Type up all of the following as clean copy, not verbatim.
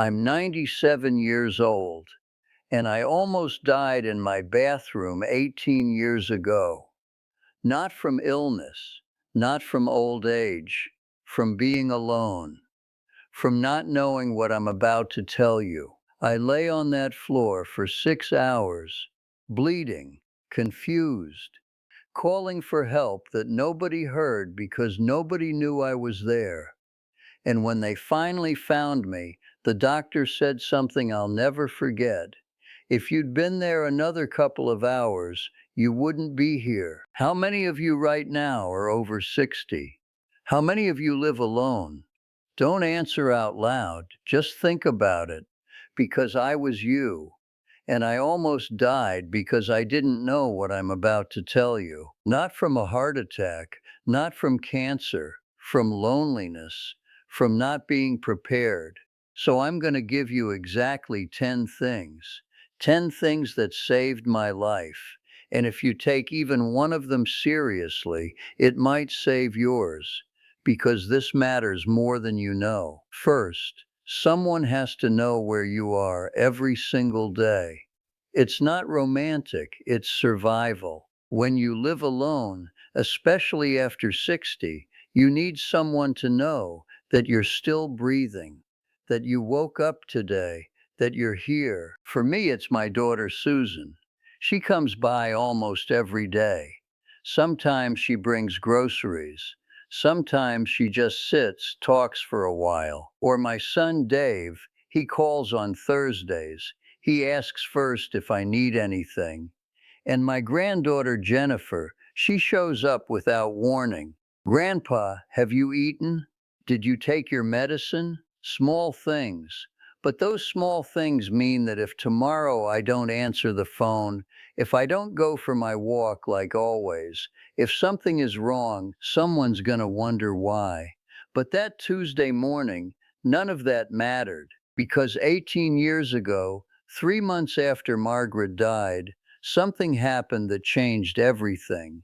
I'm 97 years old, and I almost died in my bathroom 18 years ago. Not from illness, not from old age, from being alone, from not knowing what I'm about to tell you. I lay on that floor for 6 hours, bleeding, confused, calling for help that nobody heard because nobody knew I was there. And when they finally found me, the doctor said something I'll never forget. If you'd been there another couple of hours, you wouldn't be here. How many of you right now are over 60? How many of you live alone? Don't answer out loud. Just think about it. Because I was you. And I almost died because I didn't know what I'm about to tell you. Not from a heart attack, not from cancer, from loneliness, from not being prepared. So I'm going to give you exactly 10 things. 10 things that saved my life. And if you take even one of them seriously, it might save yours. Because this matters more than you know. First, someone has to know where you are every single day. It's not romantic, it's survival. When you live alone, especially after 60, you need someone to know that you're still breathing, that you woke up today, that you're here. For me, it's my daughter Susan. She comes by almost every day. Sometimes she brings groceries. Sometimes she just sits, talks for a while. Or my son Dave, he calls on Thursdays. He asks first if I need anything. And my granddaughter Jennifer, she shows up without warning. Grandpa, have you eaten? Did you take your medicine? Small things. But those small things mean that if tomorrow I don't answer the phone, if I don't go for my walk like always, if something is wrong, someone's going to wonder why. But that Tuesday morning, none of that mattered because 18 years ago, 3 months after Margaret died, something happened that changed everything.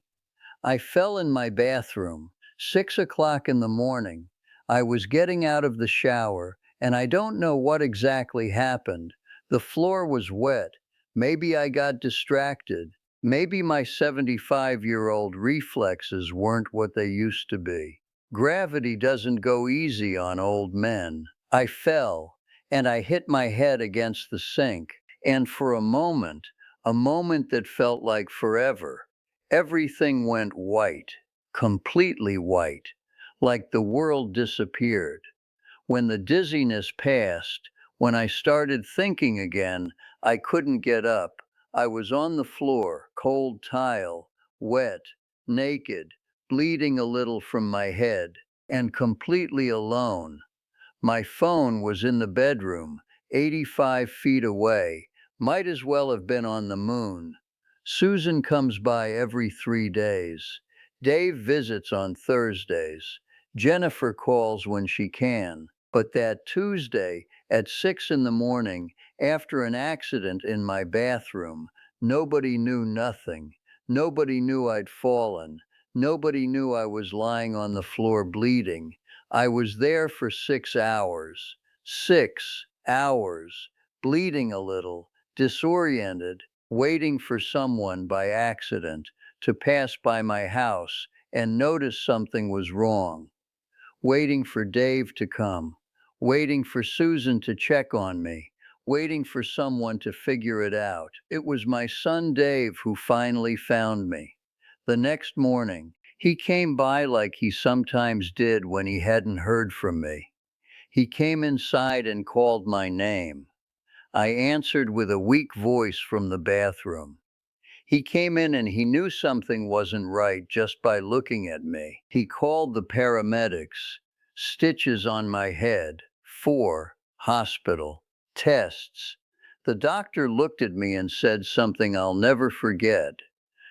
I fell in my bathroom, 6 o'clock in the morning. I was getting out of the shower, and I don't know what exactly happened. The floor was wet. Maybe I got distracted. Maybe my 75-year-old reflexes weren't what they used to be. Gravity doesn't go easy on old men. I fell, and I hit my head against the sink, and for a moment that felt like forever, everything went white, completely white, like the world disappeared. When the dizziness passed, when I started thinking again, I couldn't get up. I was on the floor, cold tile, wet, naked, bleeding a little from my head, and completely alone. My phone was in the bedroom, 85 feet away, might as well have been on the moon. Susan comes by every 3 days. Dave visits on Thursdays. Jennifer calls when she can. But that Tuesday at 6 in the morning, after an accident in my bathroom, nobody knew nothing. Nobody knew I'd fallen. Nobody knew I was lying on the floor bleeding. I was there for 6 hours. 6 hours, bleeding a little, disoriented, waiting for someone by accident to pass by my house and notice something was wrong. Waiting for Dave to come. Waiting for Susan to check on me. Waiting for someone to figure it out. It was my son Dave who finally found me. The next morning, he came by like he sometimes did when he hadn't heard from me. He came inside and called my name. I answered with a weak voice from the bathroom. He came in and he knew something wasn't right just by looking at me. He called the paramedics. Stitches on my head. 4. Hospital. Tests. The doctor looked at me and said something I'll never forget.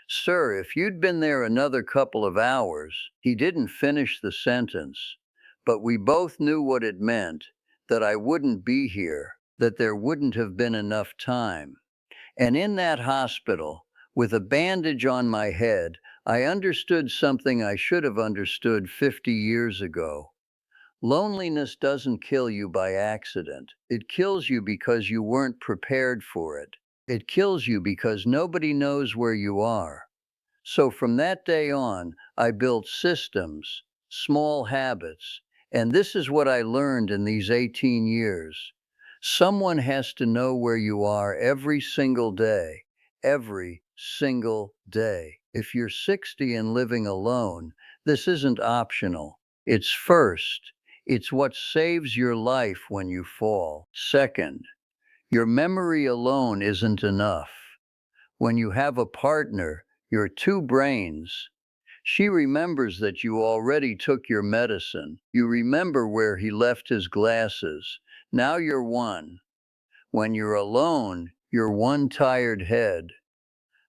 Sir, if you'd been there another couple of hours, he didn't finish the sentence. But we both knew what it meant, that I wouldn't be here, that there wouldn't have been enough time. And in that hospital, with a bandage on my head, I understood something I should have understood 50 years ago. Loneliness doesn't kill you by accident. It kills you because you weren't prepared for it. It kills you because nobody knows where you are. So from that day on, I built systems, small habits, and this is what I learned in these 18 years. Someone has to know where you are every single day, every single day. If you're 60 and living alone, this isn't optional. It's first. It's what saves your life when you fall. Second, your memory alone isn't enough. When you have a partner, your two brains, she remembers that you already took your medicine. You remember where he left his glasses. Now you're one. When you're alone, you're one tired head.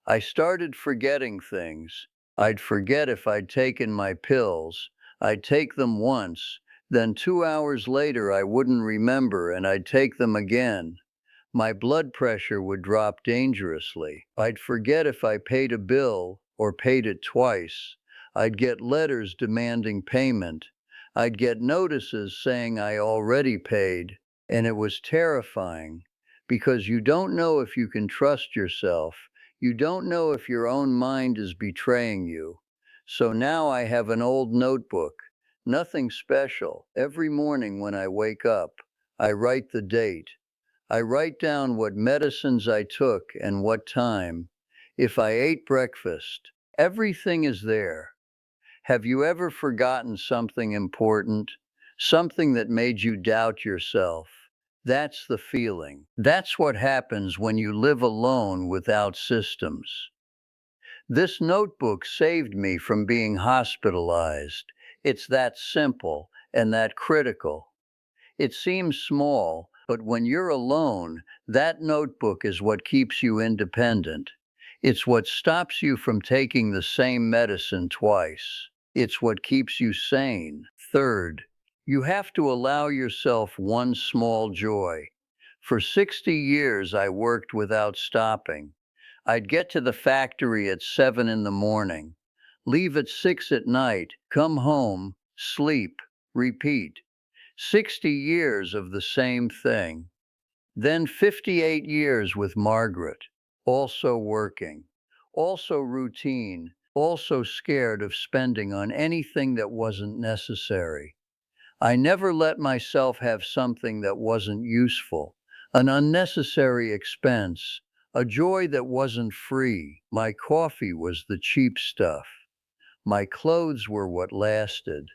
I started forgetting things. I'd forget if I'd taken my pills. I'd take them once. Then 2 hours later, I wouldn't remember and I'd take them again. My blood pressure would drop dangerously. I'd forget if I paid a bill or paid it twice. I'd get letters demanding payment. I'd get notices saying I already paid. And it was terrifying because you don't know if you can trust yourself. You don't know if your own mind is betraying you. So now I have an old notebook. Nothing special. Every morning when I wake up, I write the date. I write down what medicines I took and what time. If I ate breakfast, everything is there. Have you ever forgotten something important? Something that made you doubt yourself? That's the feeling. That's what happens when you live alone without systems. This notebook saved me from being hospitalized. It's that simple and that critical. It seems small, but when you're alone, that notebook is what keeps you independent. It's what stops you from taking the same medicine twice. It's what keeps you sane. Third, you have to allow yourself one small joy. For 60 years, I worked without stopping. I'd get to the factory at 7 in the morning, leave at 6 at night, come home, sleep, repeat. 60 years of the same thing. Then 58 years with Margaret, also working, also routine, also scared of spending on anything that wasn't necessary. I never let myself have something that wasn't useful, an unnecessary expense, a joy that wasn't free. My coffee was the cheap stuff. My clothes were what lasted.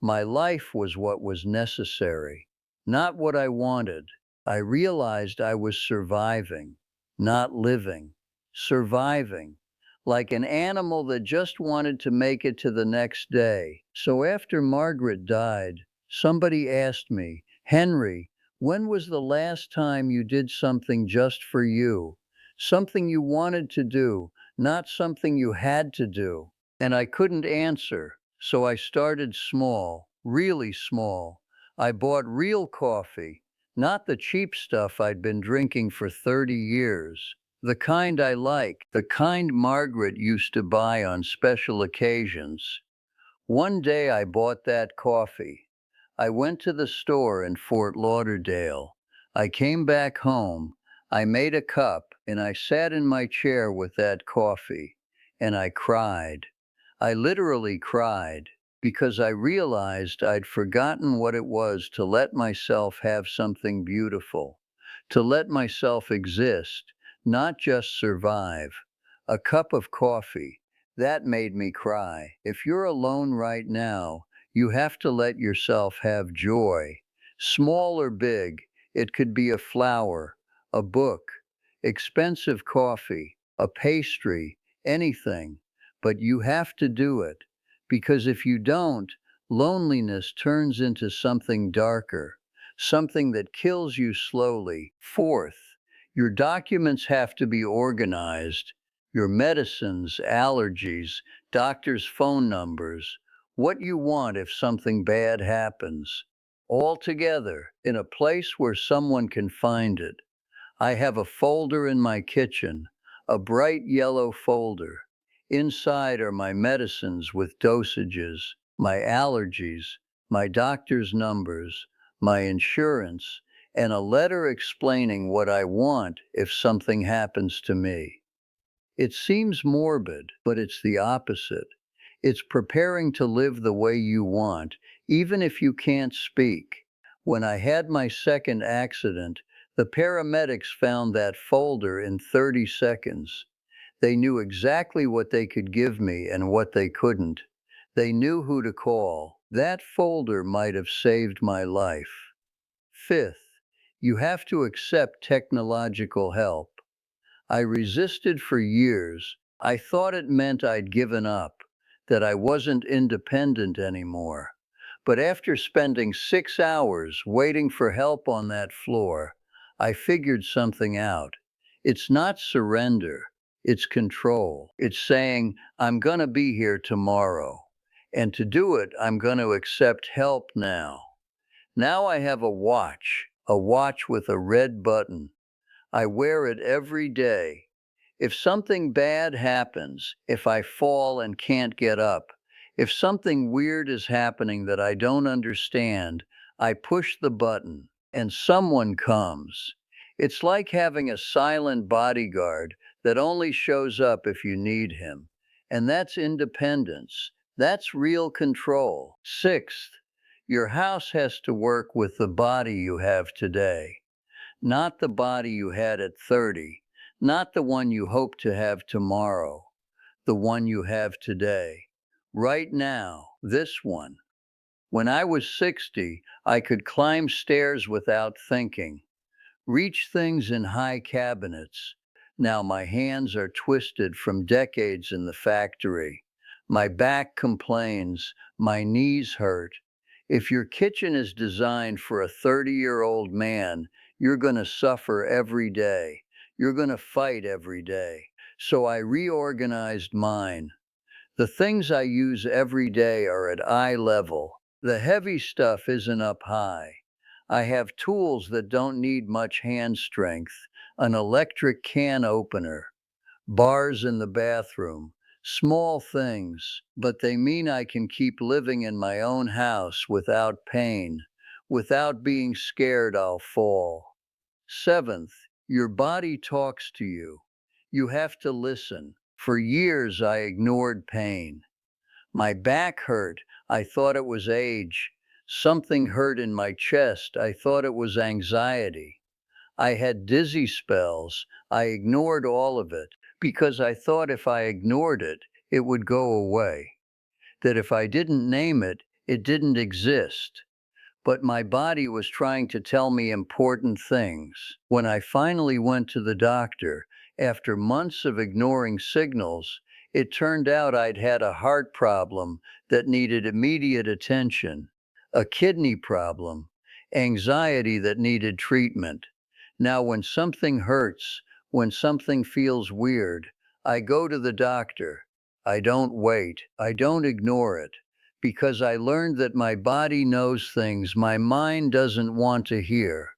My life was what was necessary, not what I wanted. I realized I was surviving, not living. Surviving, like an animal that just wanted to make it to the next day. So after Margaret died, somebody asked me, Henry, when was the last time you did something just for you? Something you wanted to do, not something you had to do. And I couldn't answer. So I started small, really small. I bought real coffee, not the cheap stuff I'd been drinking for 30 years. The kind I like, the kind Margaret used to buy on special occasions. One day I bought that coffee. I went to the store in Fort Lauderdale. I came back home. I made a cup and I sat in my chair with that coffee. And I cried. I literally cried because I realized I'd forgotten what it was to let myself have something beautiful, to let myself exist, not just survive. A cup of coffee, that made me cry. If you're alone right now, you have to let yourself have joy. Small or big, it could be a flower, a book, expensive coffee, a pastry, anything. But you have to do it, because if you don't, loneliness turns into something darker, something that kills you slowly. Fourth, your documents have to be organized. Your medicines, allergies, doctor's phone numbers, what you want if something bad happens, all together in a place where someone can find it. I have a folder in my kitchen, a bright yellow folder. Inside are my medicines with dosages, my allergies, my doctor's numbers, my insurance, and a letter explaining what I want if something happens to me. It seems morbid, but it's the opposite. It's preparing to live the way you want, even if you can't speak. When I had my second accident, the paramedics found that folder in 30 seconds. They knew exactly what they could give me and what they couldn't. They knew who to call. That folder might have saved my life. Fifth, you have to accept technological help. I resisted for years. I thought it meant I'd given up, that I wasn't independent anymore. But after spending 6 hours waiting for help on that floor, I figured something out. It's not surrender, it's control. It's saying, I'm going to be here tomorrow. And to do it, I'm going to accept help now. Now I have a watch with a red button. I wear it every day. If something bad happens, if I fall and can't get up, if something weird is happening that I don't understand, I push the button and someone comes. It's like having a silent bodyguard that only shows up if you need him. And that's independence. That's real control. Sixth, your house has to work with the body you have today. Not the body you had at 30, not the one you hope to have tomorrow, the one you have today. Right now, this one. When I was 60, I could climb stairs without thinking, reach things in high cabinets. Now my hands are twisted from decades in the factory. My back complains, my knees hurt. If your kitchen is designed for a 30-year-old man, you're going to suffer every day. You're going to fight every day. So I reorganized mine. The things I use every day are at eye level. The heavy stuff isn't up high. I have tools that don't need much hand strength, an electric can opener, bars in the bathroom, small things, but they mean I can keep living in my own house without pain, without being scared I'll fall. Seventh, your body talks to you. You have to listen. For years, I ignored pain. My back hurt. I thought it was age. Something hurt in my chest. I thought it was anxiety. I had dizzy spells. I ignored all of it because I thought if I ignored it, it would go away. That if I didn't name it, it didn't exist. But my body was trying to tell me important things. When I finally went to the doctor, after months of ignoring signals, it turned out I'd had a heart problem that needed immediate attention, a kidney problem, anxiety that needed treatment. Now, when something hurts, when something feels weird, I go to the doctor. I don't wait. I don't ignore it because I learned that my body knows things my mind doesn't want to hear.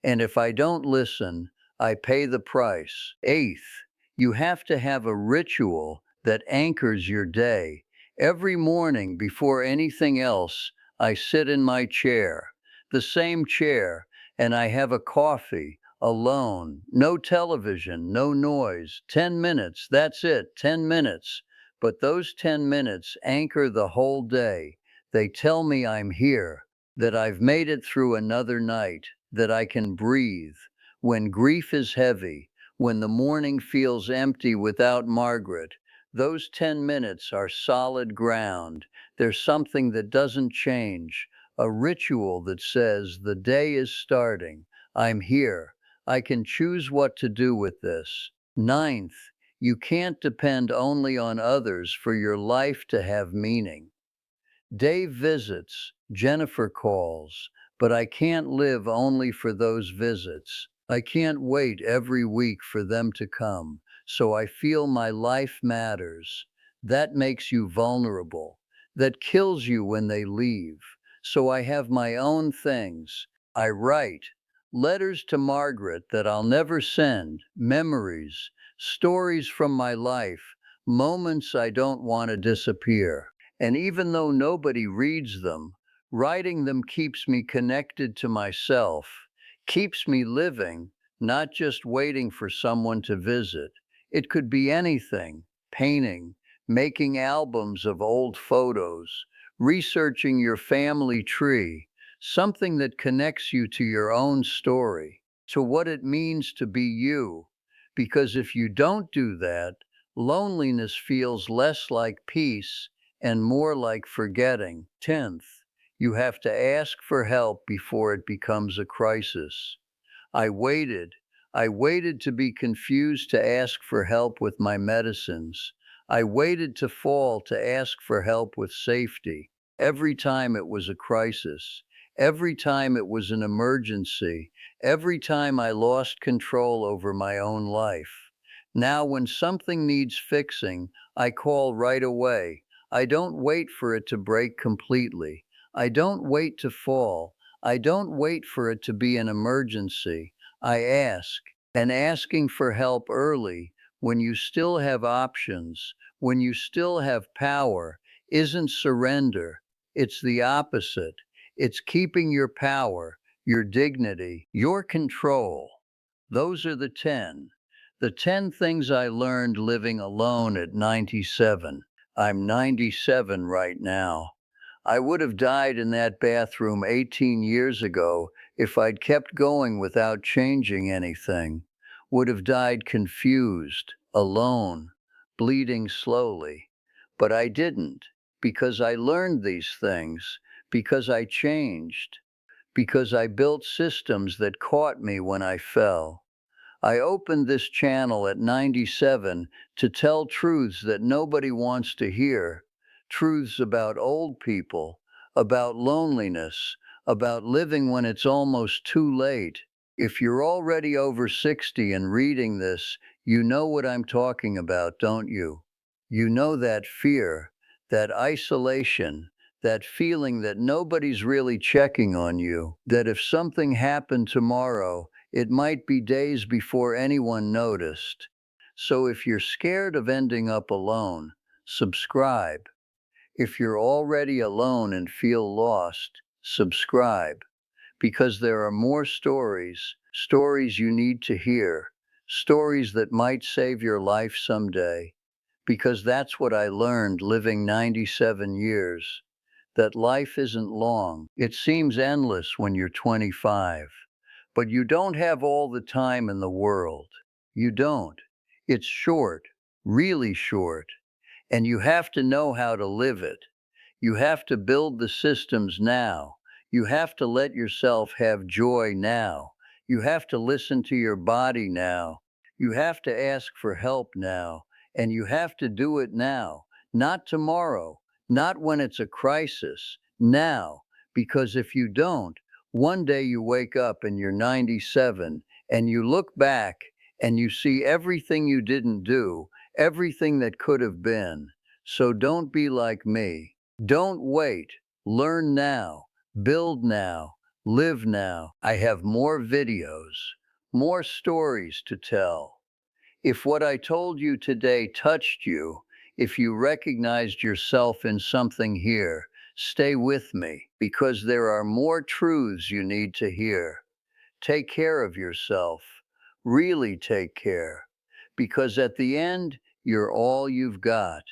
And if I don't listen, I pay the price. Eighth, you have to have a ritual that anchors your day. Every morning before anything else, I sit in my chair, the same chair, and I have a coffee, alone, no television, no noise. 10 minutes, that's it, 10 minutes. But those 10 minutes anchor the whole day. They tell me I'm here, that I've made it through another night, that I can breathe. When grief is heavy, when the morning feels empty without Margaret, those 10 minutes are solid ground. There's something that doesn't change, a ritual that says the day is starting. I'm here. I can choose what to do with this. Ninth, you can't depend only on others for your life to have meaning. Dave visits, Jennifer calls, but I can't live only for those visits. I can't wait every week for them to come, so I feel my life matters. That makes you vulnerable. That kills you when they leave. So I have my own things. I write letters to Margaret that I'll never send, memories, stories from my life, moments I don't want to disappear. And even though nobody reads them, Writing them keeps me connected to myself, keeps me living, not just waiting for someone to visit. It could be anything: painting, making albums of old photos, researching your family tree, something that connects you to your own story, to what it means to be you. Because if you don't do that, loneliness feels less like peace and more like forgetting. 10th, you have to ask for help before it becomes a crisis. I waited. I waited to be confused to ask for help with my medicines. I waited to fall to ask for help with safety. Every time it was a crisis. Every time it was an emergency. Every time I lost control over my own life. Now, when something needs fixing, I call right away. I don't wait for it to break completely. I don't wait to fall. I don't wait for it to be an emergency. I ask. And asking for help early, when you still have options, when you still have power, isn't surrender. It's the opposite. It's keeping your power, your dignity, your control. Those are the 10. The 10 things I learned living alone at 97. I'm 97 right now. I would have died in that bathroom 18 years ago if I'd kept going without changing anything. Would have died confused, alone, bleeding slowly. But I didn't, because I learned these things, because I changed, because I built systems that caught me when I fell. I opened this channel at 97 to tell truths that nobody wants to hear. Truths about old people, about loneliness, about living when it's almost too late. If you're already over 60 and reading this, you know what I'm talking about, don't you? You know that fear, that isolation, that feeling that nobody's really checking on you, that if something happened tomorrow, it might be days before anyone noticed. So if you're scared of ending up alone, subscribe. If you're already alone and feel lost, subscribe. Because there are more stories, stories you need to hear, stories that might save your life someday. Because that's what I learned living 97 years. That life isn't long. It seems endless when you're 25. But you don't have all the time in the world. You don't. It's short, really short. And you have to know how to live it. You have to build the systems now. You have to let yourself have joy now. You have to listen to your body now. You have to ask for help now. And you have to do it now, not tomorrow, not when it's a crisis, now. Because if you don't, one day you wake up and you're 97 and you look back and you see everything you didn't do, everything that could have been. So don't be like me. Don't wait. Learn now. Build now. Live now. I have more videos, more stories to tell. If what I told you today touched you, if you recognized yourself in something here, stay with me, because there are more truths you need to hear. Take care of yourself. Really take care. Because at the end, you're all you've got.